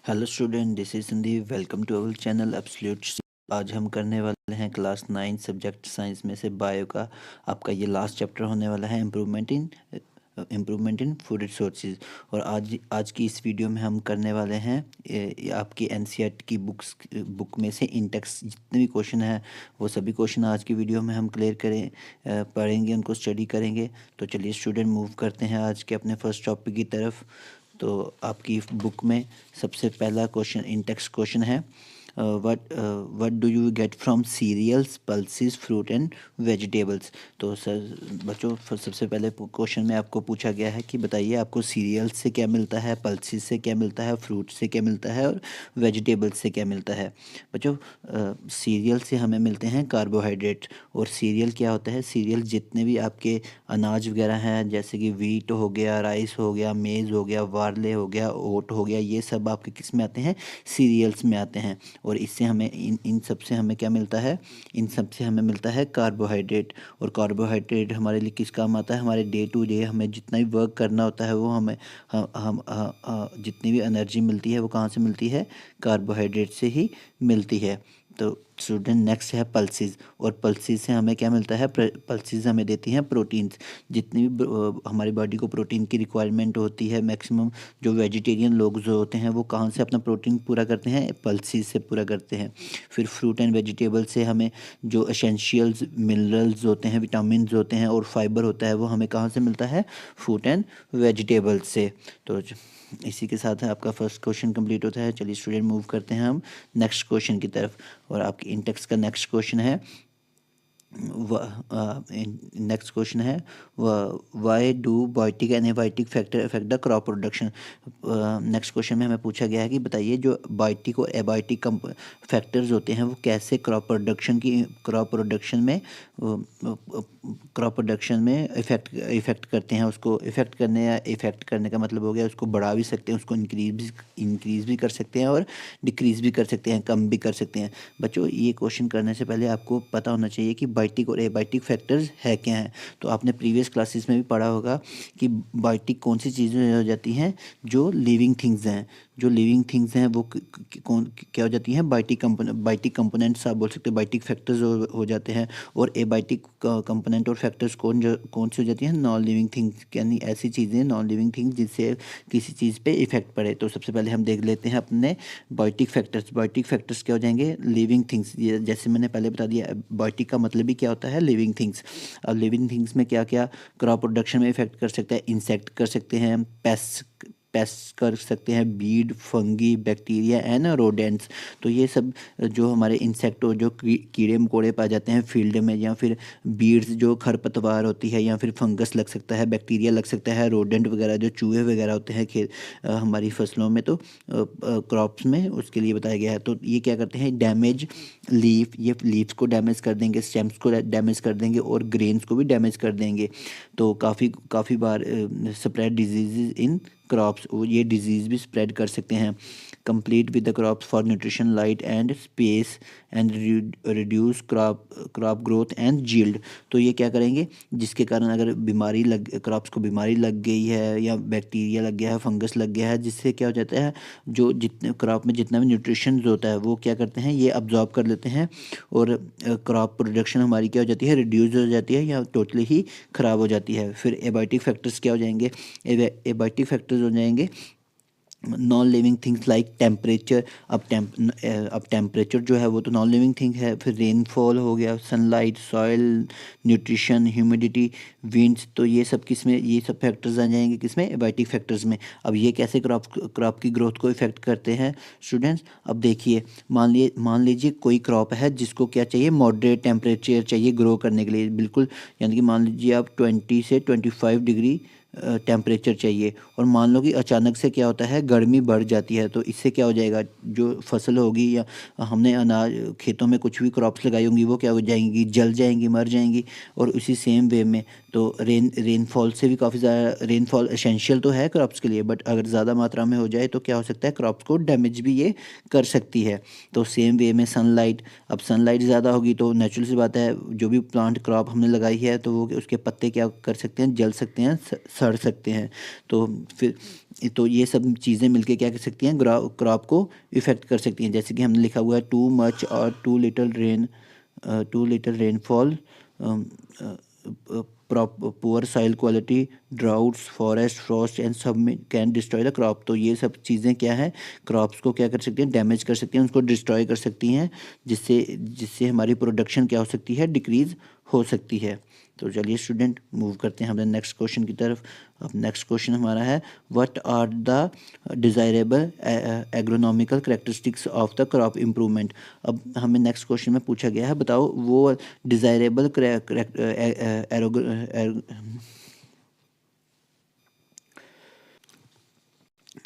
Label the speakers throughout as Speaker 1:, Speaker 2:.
Speaker 1: Hello student, this is Sandeep. Welcome to our channel absolute. आज हम करने वाले हैं क्लास 9 सब्जेक्ट साइंस में से बायो का आपका ये लास्ट चैप्टर होने वाला है, इम्प्रूवमेंट इन फूड रिसोर्सेज। और आज की इस वीडियो में हम करने वाले हैं आपकी एनसीईआरटी की बुक में से इंटेक्स जितने भी क्वेश्चन हैं वो सभी क्वेश्चन आज की वीडियो में हम क्लियर पढ़ेंगे, उनको स्टडी करेंगे। तो चलिए स्टूडेंट, मूव करते हैं आज के अपने फर्स्ट टॉपिक की तरफ। तो आपकी बुक में सबसे पहला क्वेश्चन इंटेक्स क्वेश्चन है, what do you get from cereals, pulses, fruit and vegetables. तो सर बच्चों, सबसे पहले क्वेश्चन में आपको पूछा गया है कि बताइए आपको सीरियल्स से क्या मिलता है, पल्सेस से क्या मिलता है, फ्रूट से क्या मिलता है और वेजिटेबल्स से क्या मिलता है। बच्चों, सीरियल से हमें मिलते हैं कार्बोहाइड्रेट। और सीरियल क्या होता है? सीरियल जितने भी आपके अनाज वगैरह हैं, जैसे कि वीट हो गया, राइस हो गया, मेज़ हो गया, वार्ले हो गया, ओट हो गया, ये सब आपके किस में आते हैं? सीरियल्स में आते हैं। और इससे हमें इन सब से हमें क्या मिलता है? इन सब से हमें मिलता है कार्बोहाइड्रेट। और कार्बोहाइड्रेट हमारे लिए किस काम आता है? हमारे डे टू डे हमें जितना भी वर्क करना होता है वो हमें जितनी भी एनर्जी मिलती है वो कहाँ से मिलती है? कार्बोहाइड्रेट से ही मिलती है। तो स्टूडेंट, नेक्स्ट है पल्सेस। और पल्सेस से हमें क्या मिलता है? पल्सेस हमें देती हैं प्रोटीन्स। जितनी भी हमारी बॉडी को प्रोटीन की रिक्वायरमेंट होती है, मैक्सिमम जो वेजिटेरियन लोग जो होते हैं वो कहाँ से अपना प्रोटीन पूरा करते हैं? पल्सेस से पूरा करते हैं। फिर फ्रूट एंड वेजिटेबल से हमें जो एसेंशियल्स मिनरल्स होते हैं, विटामिन होते हैं और फाइबर होता है वो हमें कहाँ से मिलता है? फ्रूट एंड वेजिटेबल्स से। तो इसी के साथ है आपका फर्स्ट क्वेश्चन कंप्लीट होता है। चलिए स्टूडेंट, मूव करते हैं हम नेक्स्ट क्वेश्चन की तरफ। और आपकी इंटेक्स का नेक्स्ट क्वेश्चन है, नेक्स्ट क्वेश्चन है, why do biotic and abiotic factor affect the crop production. Next question में हमें पूछा गया है कि बताइए जो बायोटिक और एबायोटिक फैक्टर्स होते हैं वो कैसे क्रॉप प्रोडक्शन में इफ़ेक्ट करते हैं। उसको इफ़ेक्ट करने या इफ़ेक्ट करने का मतलब हो गया उसको बढ़ा भी सकते हैं, उसको इंक्रीज़ भी कर सकते हैं और डिक्रीज़ भी कर सकते हैं, कम भी कर सकते हैं। बच्चों, ये क्वेश्चन करने से पहले आपको पता होना चाहिए कि बायोटिक और एबायोटिक फैक्टर्स है क्या हैं। तो आपने प्रीवियस क्लासेस में भी पढ़ा होगा कि बायोटिक कौन सी चीज़ें हो जाती हैं? जो लिविंग थिंग्स हैं। जो लिविंग थिंग्स हैं वो कौन क्या हो जाती हैं? बायोटिक कंपोनेंट्स आप बोल सकते हैं, बायोटिक फैक्टर्स हो जाते हैं। और एबायोटिक कंपोनेंट और फैक्टर्स कौन सी हो जाती हैं? नॉन लिविंग थिंग्स, यानी ऐसी चीज़ें नॉन लिविंग थिंग्स जिससे किसी चीज़ पे इफेक्ट पड़े। तो सबसे पहले हम देख लेते हैं अपने बायोटिक फैक्टर्स। बायोटिक फैक्टर्स क्या हो जाएंगे? Living things. ये जैसे मैंने पहले बता दिया, बायोटिक का मतलब ही क्या होता है? Living things. अब लिविंग थिंग्स में क्या क्या क्रॉप प्रोडक्शन में इफेक्ट कर सकता है? इंसेक्ट कर सकते हैं, पेस्ट कर सकते हैं, Beed, fungi, bacteria and rodents. तो ये सब जो हमारे इंसेक्ट और जो कीड़े मकोड़े पाए जाते हैं फील्ड में, या फिर बीड्स जो खरपतवार होती है, या फिर फंगस लग सकता है, बैक्टीरिया लग सकता है, रोडेंट वगैरह जो चूहे वगैरह होते हैं हमारी फसलों में, तो क्रॉप्स में, उसके लिए बताया गया है। तो ये क्या करते हैं? डैमेज लीफ, ये लीव्स को डैमेज कर देंगे, स्टेम्स को डैमेज कर देंगे और ग्रेन्स को भी डैमेज कर देंगे। तो काफ़ी बार स्प्रेड डिजीज़ इन क्रॉप्स, ये डिजीज़ भी स्प्रेड कर सकते हैं। Complete with the crops for nutrition, light and space and reduce crop growth and yield. तो ये क्या करेंगे? जिसके कारण अगर क्रॉप्स को बीमारी लग गई है, या बैक्टीरिया लग गया है, फंगस लग गया है, जिससे क्या हो जाता है? जो जितने क्रॉप में जितना भी न्यूट्रिशन होता है वो क्या करते हैं? ये अब्जॉर्ब कर लेते हैं। और क्रॉप प्रोडक्शन हमारी क्या हो जाती है? रिड्यूस हो जाती है या टोटली ही ख़राब हो जाती है। फिर एबायोटिक फैक्टर्स क्या हो जाएंगे? एबायोटिक फैक्टर्स हो जाएंगे non living things like temperature. अब टेम्परेचर जो है वो तो नॉन लिविंग थिंग है। फिर रेनफॉल हो गया, sunlight, soil, nutrition, humidity, winds. तो ये सब फैक्टर्स आ जाएंगे किसमें? एबायोटिक फैक्टर्स में। अब ये कैसे क्रॉप की ग्रोथ को इफेक्ट करते हैं स्टूडेंट्स? अब देखिए, मान लीजिए कोई क्रॉप है जिसको क्या चाहिए? मॉडरेट टेम्परेचर चाहिए ग्रो करने के लिए, बिल्कुल। यानी कि मान लीजिए आप 20 से 25 डिग्री टेम्परेचर चाहिए। और मान लो कि अचानक से क्या होता है? गर्मी बढ़ जाती है। तो इससे क्या हो जाएगा? जो फसल होगी, या हमने अनाज खेतों में कुछ भी क्रॉप्स लगाई होंगी, वो क्या हो जाएंगी? जल जाएंगी, मर जाएंगी। और उसी सेम वे में तो रेनफॉल से भी काफ़ी ज़्यादा, रेनफॉल एसेंशियल तो है क्रॉप्स के लिए, बट अगर ज़्यादा मात्रा में हो जाए तो क्या हो सकता है, क्रॉप्स को डैमेज भी ये कर सकती है। तो सेम वे में सनलाइट, अब सनलाइट ज़्यादा होगी तो नेचुरल सी बात है, जो भी प्लांट क्रॉप हमने लगाई है तो वो उसके पत्ते क्या कर सकते हैं, जल सकते हैं, सड़ सकते हैं। तो फिर तो ये सब चीज़ें मिलके क्या कर सकती हैं, क्रॉप को इफ़ेक्ट कर सकती हैं। जैसे कि हमने लिखा हुआ है टू मच और too little rainfall, poor soil quality, droughts, forest frost and सब कैन डिस्ट्रॉय द क्रॉप। तो ये सब चीज़ें क्या है, क्रॉप्स को क्या कर सकती हैं, डैमेज कर सकती हैं, उसको डिस्ट्रॉय कर सकती हैं, जिससे जिससे हमारी प्रोडक्शन क्या हो सकती है, डिक्रीज़ हो सकती है। तो चलिए स्टूडेंट मूव करते हैं हमारे नेक्स्ट क्वेश्चन की तरफ। अब नेक्स्ट क्वेश्चन हमारा है, what are the desirable agronomical characteristics of the crop improvement. अब हमें नेक्स्ट क्वेश्चन में पूछा गया है, बताओ वो डिज़ायरेबल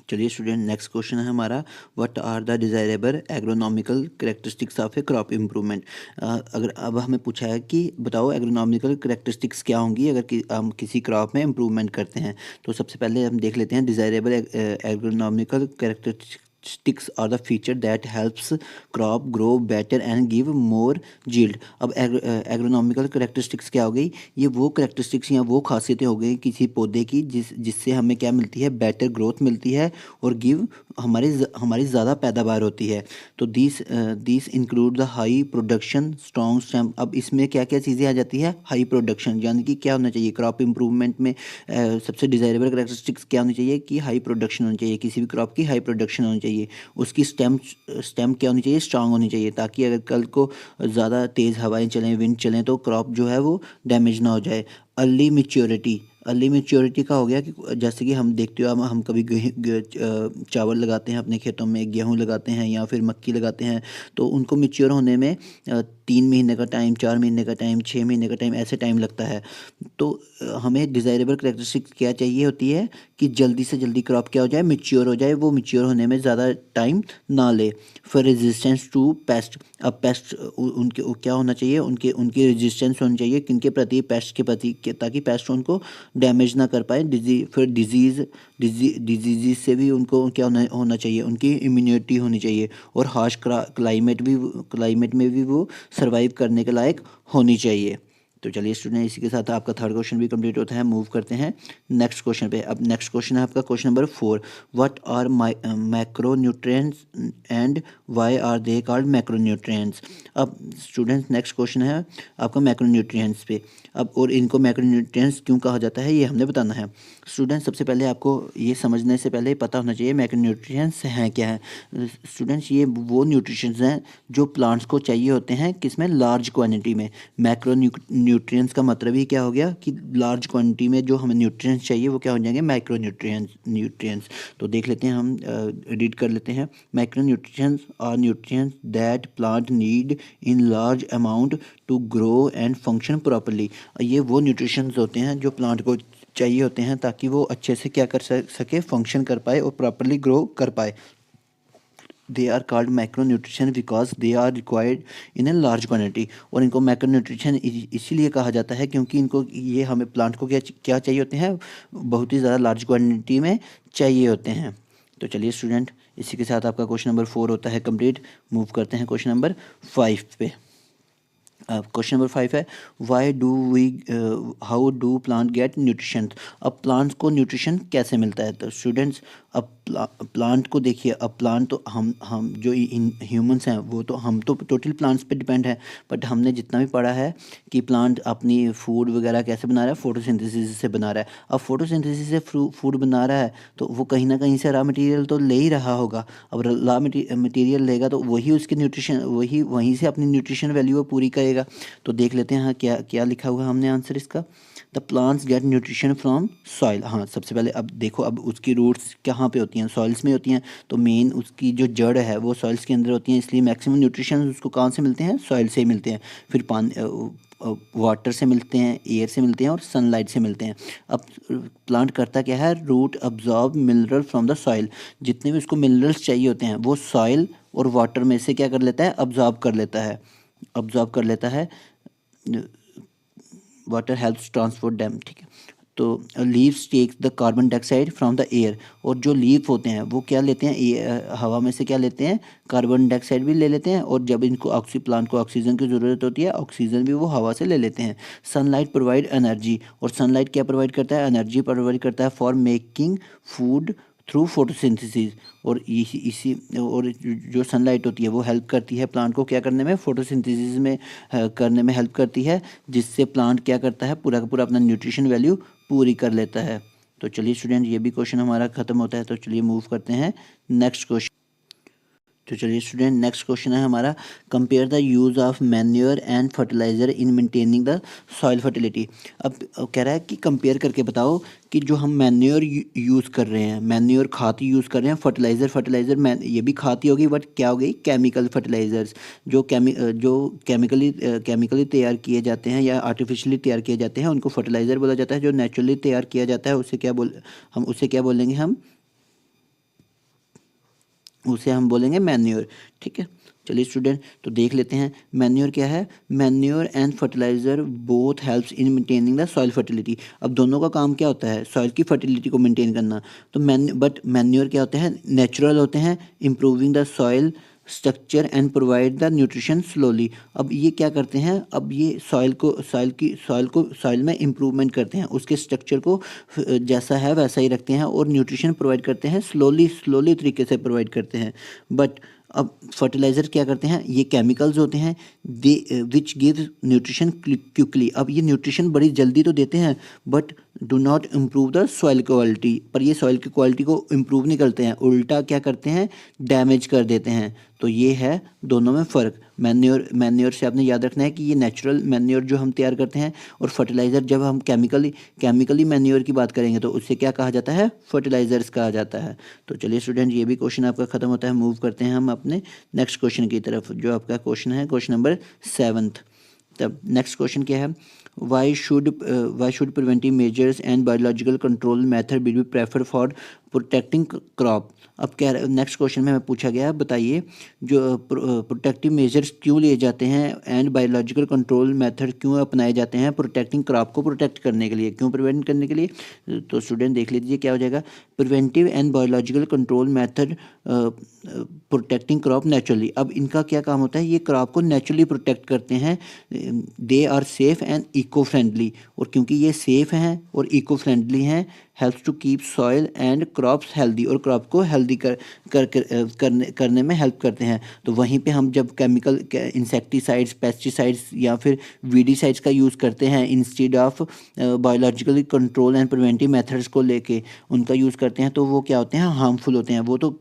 Speaker 1: चलिए स्टूडेंट नेक्स्ट क्वेश्चन है हमारा, what are the desirable agronomical characteristics of a crop improvement. अगर अब हमें पूछा है कि बताओ एग्रोनॉमिकल करेक्टरिस्टिक्स क्या होंगी अगर हम किसी क्रॉप में इम्प्रूवमेंट करते हैं। तो सबसे पहले हम देख लेते हैं, desirable agronomical characteristics are the feature that helps crop grow better and give more yield. अब एग्रोनॉमिकल करेक्टरिस्टिक्स क्या हो गई, ये वो करेक्टरिस्टिक्स या वो खासियतें हो गई किसी पौधे की जिससे हमें क्या मिलती है, बेटर ग्रोथ मिलती है और हमारी ज़्यादा पैदावार होती है। तो this include the high production strong stem. अब इसमें क्या क्या चीज़ें आ जाती है, हाई प्रोडक्शन, यानी कि क्या होना चाहिए क्रॉप इम्प्रूवमेंट में, सबसे डिज़ायरेबल करेक्टरिस्टिक्स क्या होनी चाहिए कि हाई प्रोडक्शन होनी चाहिए, किसी भी क्रॉप की हाई प्रोडक्शन होनी चाहिए। उसकी स्टेम क्या होनी चाहिए, स्ट्रांग होनी चाहिए, ताकि अगर कल को ज़्यादा तेज़ हवाएं चलें, विंड चलें तो क्रॉप जो है वो डैमेज ना हो जाए। अर्ली मेच्योरिटी का हो गया कि जैसे कि हम देखते हो, हम कभी चावल लगाते हैं अपने खेतों में, गेहूं लगाते हैं या फिर मक्की लगाते हैं, तो उनको मेच्योर होने में 3 महीने का टाइम, 4 महीने का टाइम, 6 महीने का टाइम, ऐसे टाइम लगता है। तो हमें डिज़ायरेबल करेक्टरिस्टिक्स क्या चाहिए होती है कि जल्दी से जल्दी क्रॉप क्या हो जाए, मेच्योर हो जाए, वो मेच्योर होने में ज़्यादा टाइम ना ले। फॉर रेजिस्टेंस टू पेस्ट, अब पेस्ट उनके क्या होना चाहिए, उनके उनकी रेजिस्टेंस होनी चाहिए किनके प्रति, पेस्ट के प्रति, ताकि पेस्ट उनको डैमेज ना कर पाए। फिर डिजीज़ से भी उनको क्या होना चाहिए, उनकी इम्यूनिटी होनी चाहिए। और हार्श क्लाइमेट में भी वो सर्वाइव करने के लायक होनी चाहिए। तो चलिए स्टूडेंट, इसी के साथ आपका थर्ड क्वेश्चन भी कंप्लीट होता है। मूव करते हैं नेक्स्ट क्वेश्चन पे। अब नेक्स्ट क्वेश्चन है आपका question number 4, what are macro nutrients and why are they called macro nutrients. अब स्टूडेंट्स नेक्स्ट क्वेश्चन है आपका मैक्रो न्यूट्रिएंट्स पे। अब और इनको मैक्रो न्यूट्रिएंट्स क्यों कहा जाता है, ये हमने बताना है। स्टूडेंट्स सबसे पहले आपको ये समझने से पहले पता होना चाहिए मैक्रो न्यूट्रिएंट्स हैं क्या है। स्टूडेंट्स ये वो न्यूट्रिशंस हैं जो प्लांट्स को चाहिए होते हैं, किसमें, लार्ज क्वांटिटी में। मैक्रो न्यूट्रिएंट्स का मतलब ही क्या हो गया कि लार्ज क्वांटिटी में जो हमें न्यूट्रिएंट्स चाहिए वो क्या हो जाएंगे, मैक्रो न्यूट्रिएंट्स। तो देख लेते हैं, हम रीड कर लेते हैं। Macro nutrients are nutrients that plant need in large amount to grow and function properly. ये वो न्यूट्रिशंस होते हैं जो प्लांट को चाहिए होते हैं ताकि वो अच्छे से क्या कर सके, फंक्शन कर पाए और प्रॉपरली ग्रो कर पाए। They are called macro nutrition because they are required in a large quantity. और इनको मैक्रो न्यूट्रिशन इसीलिए कहा जाता है क्योंकि इनको ये हमें प्लांट को क्या क्या चाहिए होते हैं, बहुत ही ज़्यादा लार्ज क्वान्टिटी में चाहिए होते हैं। तो चलिए स्टूडेंट, इसी के साथ आपका क्वेश्चन नंबर 4 होता है कंप्लीट। मूव करते हैं क्वेश्चन नंबर 5 पे। क्वेश्चन नंबर 5 है, how do plant get nutrition. अब प्लांट्स को न्यूट्रिशन कैसे मिलता है। तो स्टूडेंट्स, अब प्लांट को देखिए, अब प्लांट तो हम जो ह्यूमंस हैं वो तो हम तो टोटल प्लांट्स पे डिपेंड है। बट हमने जितना भी पढ़ा है कि प्लांट अपनी फूड वगैरह कैसे बना रहा है, फोटोसिंथेसिस से बना रहा है। अब फोटोसिंथेसिस से फूड बना रहा है तो वो कहीं ना कहीं से रॉ मटेरियल तो ले ही रहा होगा। अब रॉ मटेरियल लेगा तो वही उसके न्यूट्रिशन, वहीं से अपनी न्यूट्रिशन वैल्यू वो पूरी करेगा। तो देख लेते हैं हाँ क्या क्या लिखा हुआ है हमने आंसर इसका। The plants get nutrition from soil. हाँ, सबसे पहले अब देखो, अब उसकी रूट्स कहाँ पे होती हैं, सॉइल्स में होती हैं। तो मेन उसकी जो जड़ है वो सॉइल्स के अंदर होती हैं, इसलिए मैक्सिमम न्यूट्रिशन उसको कहाँ से मिलते हैं, सॉइल से ही मिलते हैं। फिर पानी, वाटर से मिलते हैं, एयर से मिलते हैं और सनलाइट से मिलते हैं। अब प्लांट करता क्या है, root absorb mineral from the soil. जितने भी उसको मिनरल्स चाहिए होते हैं वो सॉइल और वाटर में से क्या कर लेता है, अब्जॉर्ब कर लेता है। वाटर हेल्प्स ट्रांसपोर्ट दैम, ठीक है। तो leaves takes the carbon dioxide from the air, और जो लीफ होते हैं वो क्या लेते हैं, हवा में से क्या लेते हैं, कार्बन डाइऑक्साइड भी ले लेते हैं, और जब इनको प्लांट को ऑक्सीजन की ज़रूरत होती है, ऑक्सीजन भी वो हवा से ले लेते हैं। सनलाइट प्रोवाइड एनर्जी, और सनलाइट क्या प्रोवाइड करता है, एनर्जी प्रोवाइड करता है for making food through photosynthesis. और इसी और जो सनलाइट होती है वो हेल्प करती है प्लांट को क्या करने में, फोटोसिंथेसिस में करने में हेल्प करती है, जिससे प्लांट क्या करता है, पूरा का पूरा अपना न्यूट्रिशन वैल्यू पूरी कर लेता है। तो चलिए स्टूडेंट, ये भी क्वेश्चन हमारा खत्म होता है। तो चलिए मूव करते हैं नेक्स्ट क्वेश्चन। तो चलिए स्टूडेंट, नेक्स्ट क्वेश्चन है हमारा, compare the use of manure and fertiliser in maintaining the soil fertility. अब कह रहा है कि कंपेयर करके बताओ कि जो हम मैन्योर यूज़ कर रहे हैं, मैन्योर खाद यूज़ कर रहे हैं, फर्टिलाइज़र ये भी खाद ही होगी, बट क्या हो गई, केमिकल फर्टिलाइज़र्स, जो केमिकली तैयार किए जाते हैं या आर्टिफिशियली तैयार किए जाते हैं, उनको फर्टिलाइज़र बोला जाता है। जो नेचुरली तैयार किया जाता है हम उसे क्या बोलेंगे, उसे हम बोलेंगे मैन्योर, ठीक है। चलिए स्टूडेंट, तो देख लेते हैं मैन्योर क्या है। Manure and fertiliser both helps in maintaining the soil fertility. अब दोनों का काम क्या होता है, सॉइल की फर्टिलिटी को मेंटेन करना। तो मैन्योर क्या होते हैं, नेचुरल होते हैं, improving the soil structure and provide the nutrition slowly. अब ये क्या करते हैं, अब ये सॉइल में इम्प्रूवमेंट करते हैं, उसके स्ट्रक्चर को जैसा है वैसा ही रखते हैं, और न्यूट्रिशन प्रोवाइड करते हैं, स्लोली तरीके से प्रोवाइड करते हैं। बट अब फर्टिलाइज़र क्या करते हैं, ये केमिकल्स होते हैं, दे विच गिव न्यूट्रिशन क्विकली। अब ये न्यूट्रिशन बड़ी जल्दी तो देते हैं, but do not improve the soil quality, पर ये सॉइल की क्वालिटी को इम्प्रूव नहीं करते हैं, उल्टा क्या करते हैं, डैमेज कर देते हैं। तो ये है दोनों में फ़र्क। मैन्योर से आपने याद रखना है कि ये नेचुरल मैन्योर जो हम तैयार करते हैं, और फर्टिलाइज़र जब हम केमिकली मैन्योर की बात करेंगे तो उससे क्या कहा जाता है, फर्टिलाइज़र्स कहा जाता है। तो चलिए स्टूडेंट, ये भी क्वेश्चन आपका ख़त्म होता है। मूव करते हैं हम अपने नेक्स्ट क्वेश्चन की तरफ, जो आपका क्वेश्चन है क्वेश्चन नंबर 7। तब नेक्स्ट क्वेश्चन क्या है, why should preventive measures and biological control method be prefer for protecting crop. अब क्या नेक्स्ट क्वेश्चन में हमें पूछा गया है, बताइए जो प्रोटेक्टिव मेजर्स क्यों लिए जाते हैं एंड बायोलॉजिकल कंट्रोल मेथड क्यों अपनाए जाते हैं प्रोटेक्टिंग क्रॉप को प्रोटेक्ट करने के लिए, क्यों प्रिवेंट करने के लिए। तो स्टूडेंट देख लीजिए क्या हो जाएगा, preventive and biological control method protecting crop naturally. अब इनका क्या काम होता है, ये क्रॉप को नेचुरली प्रोटेक्ट करते हैं, they are safe and eco friendly. और क्योंकि ये सेफ हैं और इको फ्रेंडली हैं, helps to keep soil and crops healthy, और क्रॉप को हेल्दी करने में हेल्प करते हैं। तो वहीं पे हम जब केमिकल इंसेक्टिसाइड्स, पेस्टिसाइड्स या फिर वीडीसाइड्स का यूज़ करते हैं instead of biological control and preventive methods को लेके उनका यूज़ करते हैं, तो वो क्या होते हैं, हार्मफुल होते हैं। वो तो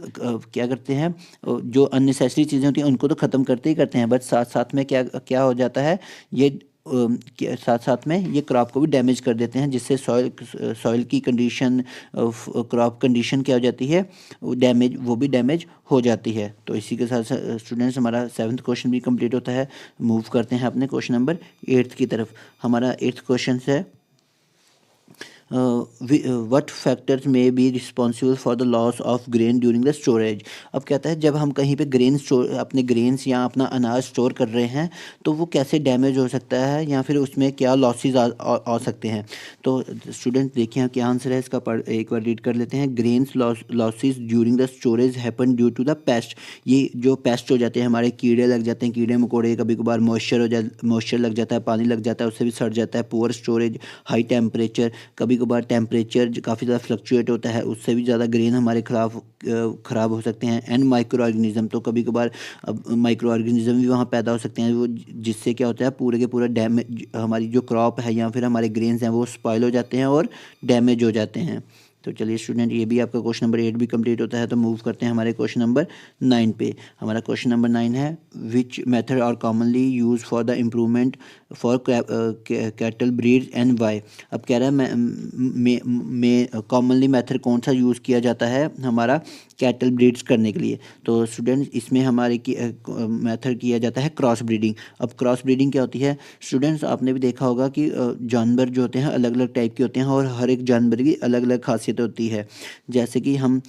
Speaker 1: क्या करते हैं, जो अननेसेसरी चीज़ें होती हैं उनको तो ख़त्म करते ही करते हैं, बट साथ साथ में क्या क्या हो जाता है, ये साथ साथ में ये क्रॉप को भी डैमेज कर देते हैं, जिससे सॉइल की कंडीशन, क्रॉप कंडीशन क्या हो जाती है, वो भी डैमेज हो जाती है। तो इसी के साथ स्टूडेंट्स हमारा 7th क्वेश्चन भी कंप्लीट होता है। मूव करते हैं अपने क्वेश्चन नंबर 8 की तरफ। हमारा 8th क्वेश्चन है, what factors may be responsible for the loss of grain during the storage. अब कहता है जब हम कहीं पे अपने ग्रेन्स या अपना अनाज स्टोर कर रहे हैं तो वो कैसे डैमेज हो सकता है, या फिर उसमें क्या लॉसेस आ सकते हैं। तो स्टूडेंट देखिए क्या आंसर है इसका, एक बार रीड कर लेते हैं। Grains losses during the storage happen due to the pest. ये जो पेस्ट हो जाते हैं, हमारे कीड़े लग जाते हैं, कीड़े मकोड़े, कभी कभार मॉइस्चर लग जाता है, पानी लग जाता है, उससे भी सड़ जाता है। पुअर स्टोरेज, हाई टेम्परेचर, कभी कभार टेम्परेचर काफ़ी ज़्यादा फ्लक्चुएट होता है, उससे भी ज़्यादा ग्रेन हमारे ख़राब हो सकते हैं। एंड माइक्रो ऑर्गेनिज्म, तो कभी कभार माइक्रो ऑर्गेनिज्म भी वहाँ पैदा हो सकते हैं, वो जिससे क्या होता है, पूरे के पूरा डैमेज, हमारी जो क्रॉप है या फिर हमारे ग्रेन्स हैं वो स्पॉइल हो जाते हैं और डैमेज हो जाते हैं। तो चलिए स्टूडेंट, ये भी आपका क्वेश्चन नंबर 8 भी कंप्लीट होता है। तो मूव करते हैं हमारे क्वेश्चन नंबर 9 पे। हमारा क्वेश्चन नंबर 9 है, which method are commonly use for the improvement for cattle breed and why. अब कह रहा है कॉमनली मेथड कौन सा यूज़ किया जाता है हमारा कैटल ब्रीड्स करने के लिए। तो स्टूडेंट्स इसमें हमारे मेथड किया जाता है क्रॉस ब्रीडिंग। अब क्रॉस ब्रीडिंग क्या होती है स्टूडेंट्स, आपने भी देखा होगा कि जानवर जो होते हैं अलग अलग टाइप के होते हैं और हर एक जानवर की अलग अलग खासियत ज़रूरत होती है। जैसे कि हम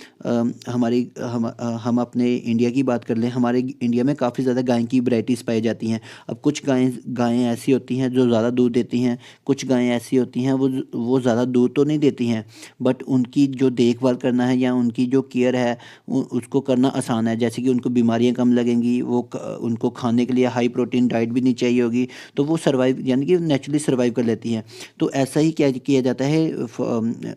Speaker 1: अपने इंडिया की बात कर लें, हमारे इंडिया में काफ़ी ज़्यादा गाय की वैरायटीज़ पाई जाती हैं। अब कुछ गायें गायें ऐसी होती हैं जो ज़्यादा दूध देती हैं, कुछ गायें ऐसी होती हैं वो ज़्यादा दूध तो नहीं देती हैं, बट उनकी जो देखभाल करना है या उनकी जो केयर है उसको करना आसान है। जैसे कि उनको बीमारियां कम लगेंगी, उनको खाने के लिए हाई प्रोटीन डाइट भी नहीं चाहिए होगी, तो वो सर्वाइव यानी कि नेचुरली सर्वाइव कर लेती हैं। तो ऐसा ही क्या किया जाता है,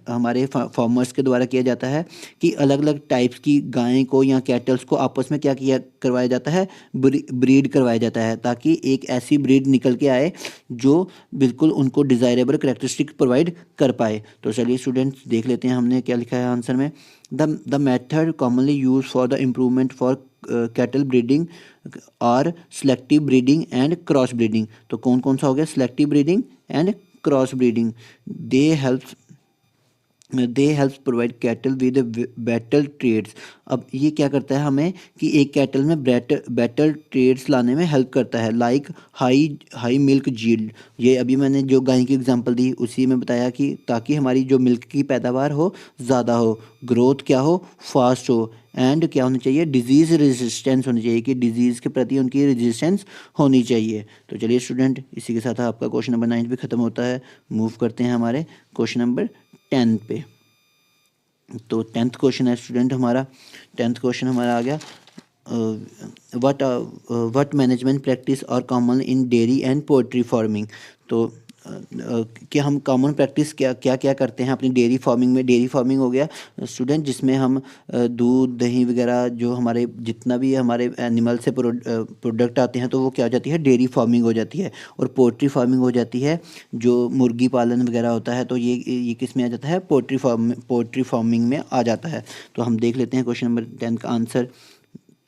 Speaker 1: हमारे फार्मर्स के द्वारा किया जाता है कि अलग अलग टाइप्स की गायें को या कैटल्स को आपस में क्या किया करवाया जाता है, ब्रीड करवाया जाता है, ताकि एक ऐसी ब्रीड निकल के आए जो बिल्कुल उनको डिज़ायरेबल करेक्टरिस्टिक प्रोवाइड कर पाए। तो चलिए स्टूडेंट्स देख लेते हैं हमने क्या लिखा है आंसर में। The method commonly use for the improvement for cattle breeding और selective breeding and cross breeding. तो कौन कौन सा हो गया, selective breeding and cross breeding. They helps provide cattle with better traits. अब ये क्या करता है हमें कि एक कैटल में बेटर ट्रेड्स लाने में हेल्प करता है, लाइक हाई मिल्क यील्ड। ये अभी मैंने जो गाय की एग्जांपल दी उसी में बताया कि ताकि हमारी जो मिल्क की पैदावार हो ज़्यादा हो, ग्रोथ क्या हो, फास्ट हो, एंड क्या होनी चाहिए, डिजीज़ रेजिस्टेंस होनी चाहिए, कि डिजीज़ के प्रति उनकी रेजिस्टेंस होनी चाहिए। तो चलिए स्टूडेंट, इसी के साथ आपका क्वेश्चन नंबर 9 भी ख़त्म होता है। मूव करते हैं हमारे क्वेश्चन नंबर 10 पे। तो 10th क्वेश्चन है स्टूडेंट हमारा, 10th क्वेश्चन हमारा आ गया, वट मैनेजमेंट प्रैक्टिस और common in dairy and poultry farming. तो कि हम कॉमन प्रैक्टिस क्या क्या करते हैं अपनी डेयरी फार्मिंग में। डेयरी फार्मिंग हो गया स्टूडेंट जिसमें हम दूध दही वगैरह जो हमारे जितना भी हमारे एनिमल से प्रोडक्ट आते हैं, तो वो क्या हो जाती है, डेयरी फार्मिंग हो जाती है। और पोल्ट्री फार्मिंग हो जाती है जो मुर्गी पालन वगैरह होता है, तो ये किस में आ जाता है, पोल्ट्री फार्मिंग में आ जाता है। तो हम देख लेते हैं क्वेश्चन नंबर 10 का आंसर।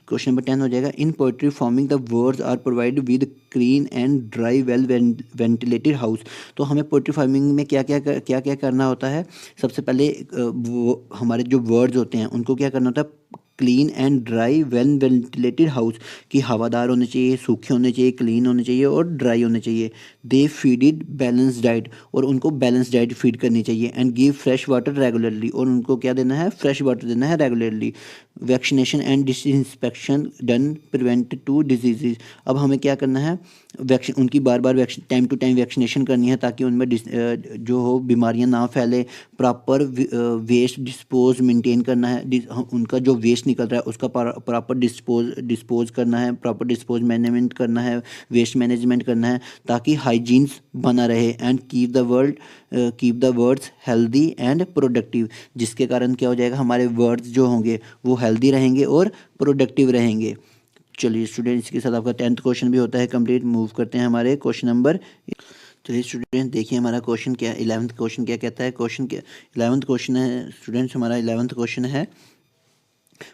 Speaker 1: क्वेश्चन नंबर 10 हो जाएगा, in poultry farming the birds are provide with clean and dry well ventilated house. तो हमें पोल्ट्री फार्मिंग में क्या क्या करना होता है। सबसे पहले वो हमारे जो वर्ड्स होते हैं उनको क्या करना होता है, clean and dry well ventilated house, कि हवादार होने चाहिए, सूखे होने चाहिए, क्लीन होने चाहिए और ड्राई होने चाहिए। दे फीड बैलेंस डाइट, और उनको बैलेंस डाइट फीड करनी चाहिए। And give fresh water regularly, और उनको क्या देना है, फ्रेश वाटर देना है regularly. Vaccination and disinfection done prevent to diseases. अब हमें क्या करना है, उनकी बार बार टाइम टू टाइम वैक्सीनेशन करनी है ताकि उनमें जो हो बीमारियां ना फैले। प्रॉपर वेस्ट डिस्पोज मेंटेन करना है, उनका जो वेस्ट निकल रहा है उसका प्रॉपर डिस्पोज करना है, प्रॉपर डिस्पोज मैनेजमेंट करना है, वेस्ट मैनेजमेंट करना है, ताकि हाइजीन्स बना रहे। And keep the words healthy and productive, जिसके कारण क्या हो जाएगा, हमारे वर्ड्स जो होंगे वो हेल्दी रहेंगे और प्रोडक्टिव रहेंगे। चलिए स्टूडेंट, इसके साथ आपका 10th क्वेश्चन भी होता है कंप्लीट। मूव करते हैं हमारे क्वेश्चन नंबर। तो ये स्टूडेंट देखिए हमारा क्वेश्चन क्या, 11th क्वेश्चन क्या कहता है। 11th क्वेश्चन है स्टूडेंट्स, हमारा 11th क्वेश्चन है,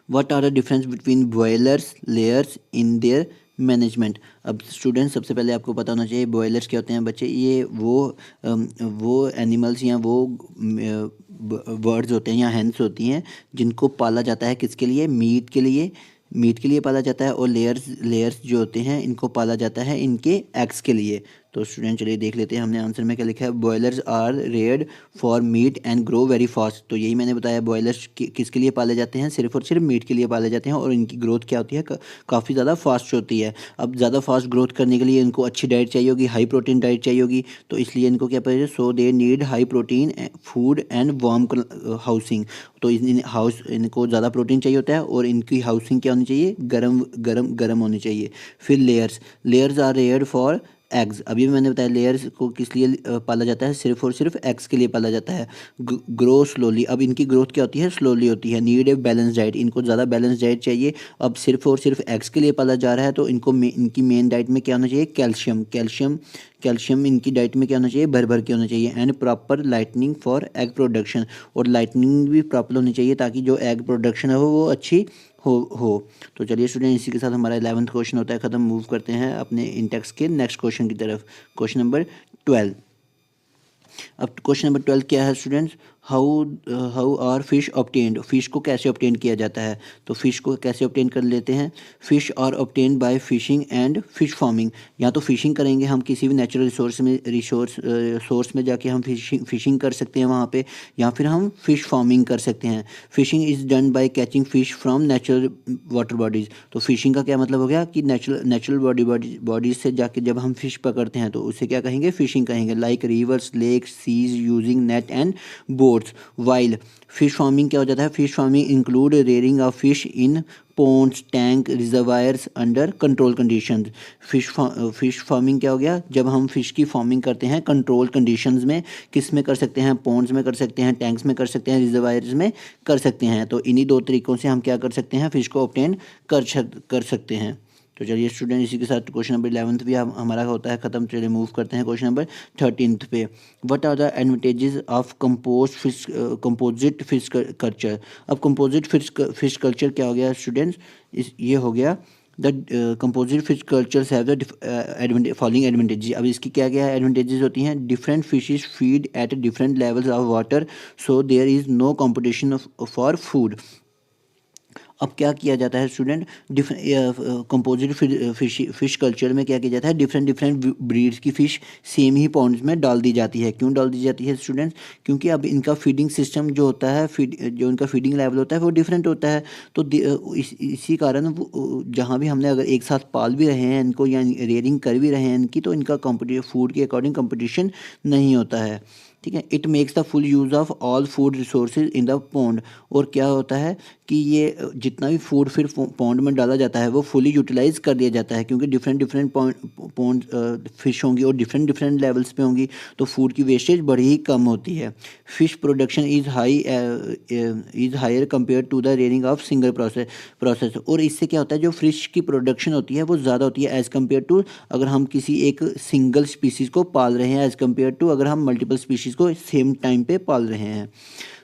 Speaker 1: what are the difference between broilers layers in their management. अब स्टूडेंट सबसे पहले आपको पता होना चाहिए बॉयलर्स क्या होते हैं बच्चे। ये वो एनिमल्स या वो बर्ड्स होते हैं या हैंस होती हैं जिनको पाला जाता है, किसके लिए, मीट के लिए पाला जाता है। और लेयर्स जो होते हैं इनको पाला जाता है इनके एग्स के लिए। तो स्टूडेंट चलिए देख लेते हैं हमने आंसर में क्या लिखा है। Broilers are reared for meat and grow very fast. तो यही मैंने बताया, बॉयलर्स किसके लिए पाले जाते हैं, सिर्फ और सिर्फ मीट के लिए पाले जाते हैं, और इनकी ग्रोथ क्या होती है, काफ़ी ज़्यादा फास्ट होती है। अब ज़्यादा फास्ट ग्रोथ करने के लिए इनको अच्छी डाइट चाहिए होगी, हाई प्रोटीन डाइट चाहिए होगी, तो इसलिए इनको क्या पड़ेगा, so they need high protein food and warm housing. तो इनको ज़्यादा प्रोटीन चाहिए होता है, और इनकी हाउसिंग क्या होनी चाहिए, गर्म होनी चाहिए। फिर layers are reared for eggs. अभी भी मैंने बताया लेयर्स को किस लिए पाला जाता है, सिर्फ और सिर्फ एग्स के लिए पाला जाता है। ग्रो स्लोली, अब इनकी ग्रोथ क्या होती है, स्लोली होती है। नीड ए बैलेंस डाइट, इनको ज़्यादा बैलेंस डाइट चाहिए। अब सिर्फ और सिर्फ एग्स के लिए पाला जा रहा है, तो इनकी मेन डाइट में क्या होना चाहिए, कैल्शियम इनकी डाइट में क्या होना चाहिए, भर के होना चाहिए। And proper lightning for egg production, और लाइटनिंग भी प्रॉपर होनी चाहिए ताकि जो एग प्रोडक्शन है वो अच्छी हो। तो चलिए स्टूडेंट, इसी के साथ हमारा 11th क्वेश्चन होता है ख़त्म। मूव करते हैं अपने इंटेक्स के नेक्स्ट क्वेश्चन की तरफ, क्वेश्चन नंबर 12। अब क्वेश्चन नंबर 12 क्या है students, how are fish obtained, fish को कैसे ऑब्टेन किया जाता है। तो फिश को कैसे ऑब्टेन कर लेते हैं, fish are obtain by fishing and fish farming. या तो फिशिंग करेंगे हम किसी भी नेचुरल सोर्स में जाके हम फिशिंग कर सकते हैं वहाँ पे, या फिर हम फिश फार्मिंग कर सकते हैं। Fishing is done by catching fish from natural water bodies. तो फिशिंग का क्या मतलब हो गया कि नेचुरल बॉडीज से जाके जब हम फिश पकड़ते हैं तो उसे क्या कहेंगे, फिशिंग कहेंगे। Like rivers, lakes, seas using net and boats. While fish farming क्या हो जाता है, fish farming include rearing of fish in ponds, tank, reservoirs under control conditions. Fish farming क्या हो गया, जब हम फिश की फार्मिंग करते हैं कंट्रोल कंडीशंस में। किस में कर सकते हैं, पोन्ड्स में कर सकते हैं, टैंक्स में कर सकते हैं, रिजर्वायर्स में कर सकते हैं। तो इन्हीं दो तरीकों से हम क्या कर सकते हैं, फिश को ऑब्टेन कर सकते हैं। तो चलिए स्टूडेंट, इसी के साथ क्वेश्चन नंबर 11 भी हमारा होता है ख़त्म। चलिए मूव करते हैं क्वेश्चन नंबर 13 पे। What are the advantages of composite fish culture. अब कंपोजिट फिश कल्चर क्या हो गया स्टूडेंट्स, ये हो गया the composite fish cultures have the following advantages. अब इसकी क्या क्या एडवांटेजेस होती हैं, different fishes feed at different levels of water, so there is no competition for food. अब क्या किया जाता है स्टूडेंट, कंपोजिट फिश कल्चर में क्या किया जाता है, डिफरेंट डिफरेंट ब्रीड्स की फ़िश सेम ही पॉन्ड्स में डाल दी जाती है। क्यों डाल दी जाती है स्टूडेंट्स, क्योंकि अब इनका फीडिंग सिस्टम जो होता है, जो इनका फीडिंग लेवल होता है वो डिफरेंट होता है। तो इसी कारण जहाँ भी हमने अगर एक साथ पाल भी रहे हैं इनको या रेयरिंग कर भी रहे हैं इनकी, तो इनका फूड के अकॉर्डिंग कंपटीशन नहीं होता है। ठीक है, it makes the full use of all food resources in the pond. और क्या होता है कि ये जितना भी फूड फिर पॉन्ड में डाला जाता है वो फुली यूटिलाइज कर दिया जाता है, क्योंकि डिफरेंट डिफरेंट पॉन्ड फिश होंगी और डिफरेंट डिफरेंट लेवल्स पे होंगी, तो फूड की वेस्टेज बड़ी ही कम होती है। Fish production is higher compare to the rearing of single process. और इससे क्या होता है, जो फिश की प्रोडक्शन होती है वो ज़्यादा होती है एज़ कम्पेयर टू अगर हम किसी एक सिंगल स्पीसीज़ को पाल रहे हैं, एज़ कम्पेयर टू अगर हम मल्टीपल स्पीशीज़ को सेम टाइम पे पाल रहे हैं।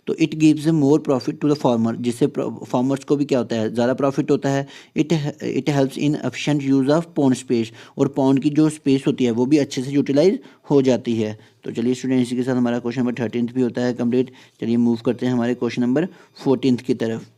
Speaker 1: तो it gives more profit to the farmer, जिससे फार्मर्स को भी क्या होता है, ज़्यादा प्रॉफिट होता है। It helps in efficient use of pond space, और पॉन्ड की जो स्पेस होती है वो भी अच्छे से यूटिलाइज हो जाती है। तो चलिए स्टूडेंट, इसी के साथ हमारा क्वेश्चन नंबर 13 भी होता है कंप्लीट। चलिए मूव करते हैं हमारे क्वेश्चन नंबर 14 की तरफ।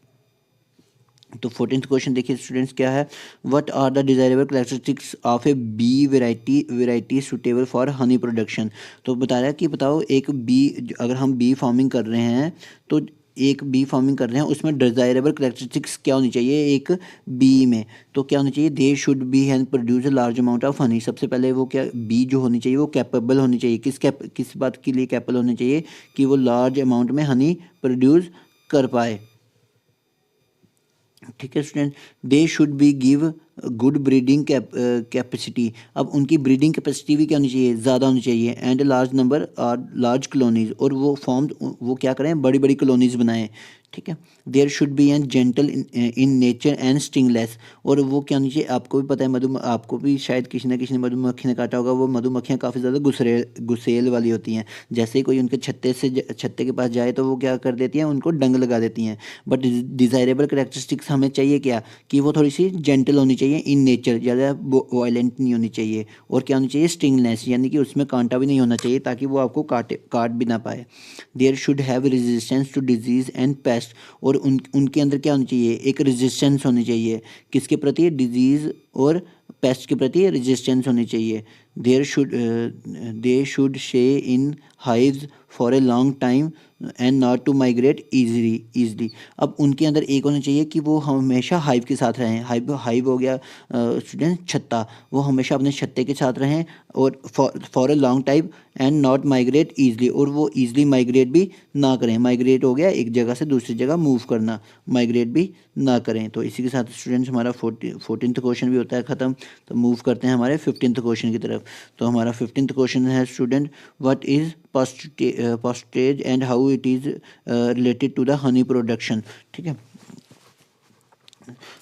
Speaker 1: तो 14th क्वेश्चन देखिए स्टूडेंट्स क्या है, what are the desirable characteristics of a bee variety suitable for honey production. तो बता रहा है कि बताओ एक बी, अगर हम बी फार्मिंग कर रहे हैं तो एक बी फार्मिंग कर रहे हैं उसमें डिजायरेबल कैरेक्टरिस्टिक्स क्या होनी चाहिए एक बी में। तो क्या होनी चाहिए, they should be and produce a large amount of honey. सबसे पहले वो क्या, बी जो होनी चाहिए वो कैपेबल होनी चाहिए, किस बात के लिए कैपेबल होनी चाहिए, कि वो लार्ज अमाउंट में हनी प्रोड्यूस कर पाए। ठीक है student, they should be give good breeding capacity. अब उनकी ब्रीडिंग कैपेसिटी भी क्या होनी चाहिए, ज़्यादा होनी चाहिए। एंड लार्ज नंबर और लार्ज कॉलोनीज, और वो क्या करें, बड़ी बड़ी कॉलोनीज बनाएं। ठीक है, there should be an gentle in nature and stingless. और वो क्या होनी चाहिए, आपको भी पता है आपको भी शायद किसी न किसी ने मधुमक्खी ने काटा होगा, वो मधुमक्खियाँ काफ़ी ज़्यादा गुस्सेल वाली होती हैं। जैसे ही कोई उनके छत्ते के पास जाए तो वो क्या कर देती हैं, उनको डंग लगा देती हैं। बट डिज़ायरेबल करेक्टरिस्टिक्स हमें चाहिए क्या, कि वो थोड़ी सी जेंटल होनी चाहिए इन नेचर, ज़्यादा वायलेंट नहीं होनी चाहिए। और क्या होनी चाहिए, स्टिंगलेस, यानी कि उसमें कांटा भी नहीं होना चाहिए ताकि वो आपको काट भी ना पाए। There should have resistance to disease and pest. और उनके अंदर क्या होनी चाहिए, एक रेजिस्टेंस होनी चाहिए, किसके प्रति, डिजीज़ और पेस्ट के प्रति रेजिस्टेंस होनी चाहिए। They should stay in hives for a long time and not to migrate easily. अब उनके अंदर एक होना चाहिए कि वो हमेशा हाइव के साथ रहें। हाइव हो गया स्टूडेंट छत्ता, वो हमेशा अपने छत्ते के साथ रहें, और for a long time and not migrate easily, और वो ईजली माइग्रेट भी ना करें। माइग्रेट हो गया एक जगह से दूसरी जगह मूव करना, माइग्रेट भी ना करें। तो इसी के साथ स्टूडेंट्स हमारा 14th क्वेश्चन भी होता है ख़त्म। तो मूव करते हैं हमारे 15th क्वेश्चन की तरफ। तो हमारा 15th क्वेश्चन है student, what is pasturage and how it is related to the honey production. ठीक है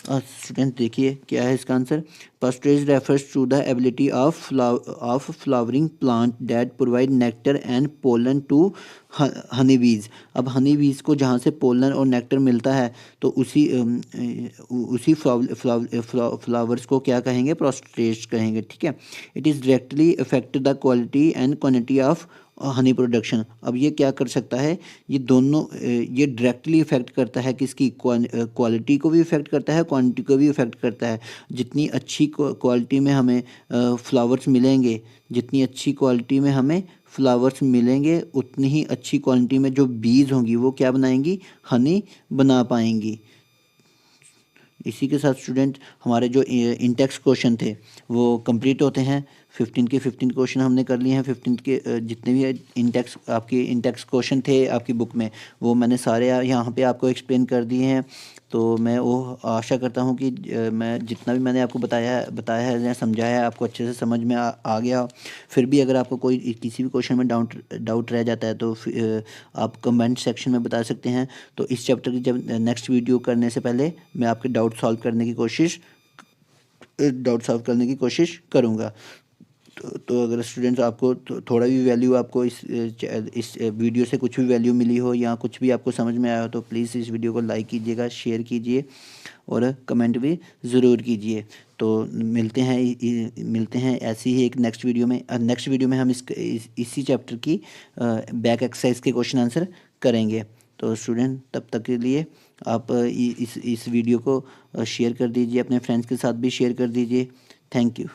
Speaker 1: स्टूडेंट, देखिए क्या है इसका answer. Pasturage refers to the ability of flowering plant that provide nectar and pollen to honey bees. अब हनी बीज को जहाँ से पोलन और नेक्टर मिलता है तो उसी फ्लावर्स को क्या कहेंगे, पास्टरेज कहेंगे। ठीक है, it is directly affect the quality and quantity of honey production. अब ये क्या कर सकता है, ये दोनों ये डायरेक्टली इफ़ेक्ट करता है किसकी, क्वालिटी को भी इफ़ेक्ट करता है, क्वांटिटी को भी इफ़ेक्ट करता है। जितनी अच्छी क्वालिटी में हमें फ्लावर्स मिलेंगे, जितनी अच्छी क्वालिटी में हमें फ्लावर्स मिलेंगे, उतनी ही अच्छी क्वालिटी में जो बीज होंगी वो क्या बनाएंगी, हनी बना पाएंगी। इसी के साथ स्टूडेंट हमारे जो इंटेक्स क्वेश्चन थे वो कंप्लीट होते हैं। 15 के 15 क्वेश्चन हमने कर लिए हैं। 15 के जितने भी इंटेक्स आपके इंटेक्स क्वेश्चन थे आपकी बुक में, वो मैंने सारे यहाँ पे आपको एक्सप्लेन कर दिए हैं। तो मैं वो आशा करता हूँ कि मैं जितना भी मैंने आपको बताया है या समझाया है आपको अच्छे से समझ में आ गया। फिर भी अगर आपको कोई किसी भी क्वेश्चन में डाउट रह जाता है तो आप कमेंट सेक्शन में बता सकते हैं। तो इस चैप्टर की जब नेक्स्ट वीडियो करने से पहले मैं आपके डाउट सॉल्व करने की कोशिश करूँगा। तो अगर स्टूडेंट्स आपको थोड़ा भी वैल्यू आपको इस वीडियो से कुछ भी वैल्यू मिली हो या कुछ भी आपको समझ में आया हो तो प्लीज़ इस वीडियो को लाइक कीजिएगा, शेयर कीजिए और कमेंट भी ज़रूर कीजिए। तो मिलते हैं ऐसी ही एक नेक्स्ट वीडियो में हम इसी चैप्टर की बैक एक्सरसाइज के क्वेश्चन आंसर करेंगे। तो स्टूडेंट तब तक के लिए आप इस वीडियो को शेयर कर दीजिए, अपने फ्रेंड्स के साथ भी शेयर कर दीजिए। Thank you.